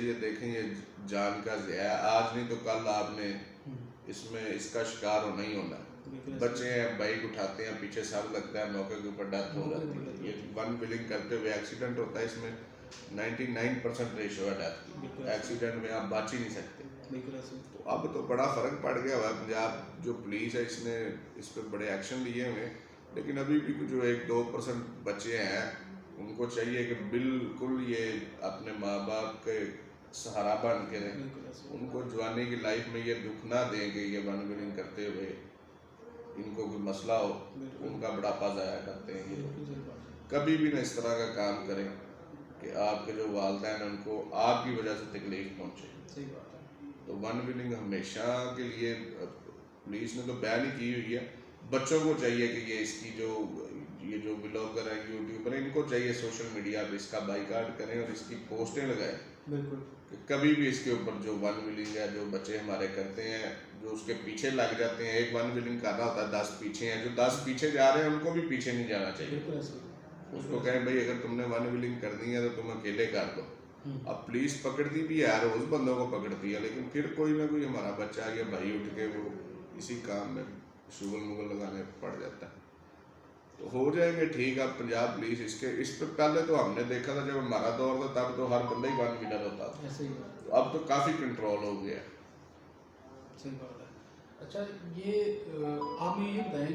یہ دیکھیں یہ جان کا ضیاع ہے، آج نہیں تو کل آپ نے اس میں اس کا شکار ہو نہیں ہونا. بچے ہیں بائک اٹھاتے ہیں پیچھے سر لگتا ہے موقع کے اوپر ڈیتھ ہو جاتی ہے. یہ ون ویلنگ کرتے ہوئے ایکسیڈنٹ ہوتا ہے، اس میں 99% ریشو ہے ڈیتھ کی. ایکسیڈنٹ میں آپ بچ ہی نہیں سکتے. تو اب تو بڑا فرق پڑ گیا ہوا ہے. پنجاب جو پولیس ہے اس نے اس پہ بڑے ایکشن لیے ہوئے، لیکن ابھی بھی جو 1-2% بچے ہیں ان کو چاہیے کہ بالکل یہ اپنے ماں باپ کے سہارا بن کے رہیں. ان کو جوانی کی لائف میں یہ دکھ نہ دیں کہ یہ ون ویلنگ کرتے ہوئے ان کو کوئی مسئلہ ہو، ان کا بڑھاپا ضائع کرتے ہیں. یہ کبھی بھی نہ اس طرح کا کام کریں کہ آپ کے جو والدین ہیں ان کو آپ کی وجہ سے تکلیف پہنچے. تو ون ویلنگ ہمیشہ کے لیے پولیس نے تو بین ہی کی ہوئی ہے. بچوں کو چاہیے کہ یہ اس کی یہ جو بلاگر ہیں یوٹیوبر ہیں ان کو چاہیے سوشل میڈیا پہ اس کا بائیکاٹ کریں اور اس کی پوسٹیں لگائیں. بالکل کہ کبھی بھی اس کے اوپر جو ون ویلنگ ہے جو بچے ہمارے کرتے ہیں جو اس کے پیچھے لگ جاتے ہیں، ایک ون ویلنگ کر رہا ہوتا ہے 10 پیچھے ہیں، جو 10 پیچھے جا رہے ہیں ان کو بھی پیچھے نہیں جانا چاہیے. اس کو کہیں بھائی اگر تم نے ون ویلنگ کرنی ہے تو تم اکیلے کر دو. اب پولیس پکڑتی بھی ہے، روز بندوں کو پکڑتی ہے، لیکن پھر کوئی نہ کوئی ہمارا بچہ یا بھائی اٹھ کے وہ اسی کام میں شغل مغل لگانے پڑ جاتا ہے. تو ہو جائیں گے ٹھیک. اب پنجاب پولیس اس پہ پہلے تو ہم نے دیکھا تھا جب ہمارا دور تھا تب تو ہر بندہ ہی ون ویلر ہوتا تھا. اب تو کافی کنٹرول ہو گیا. صحیح بات ہے. اچھا یہ آپ یہ بتائیں کہ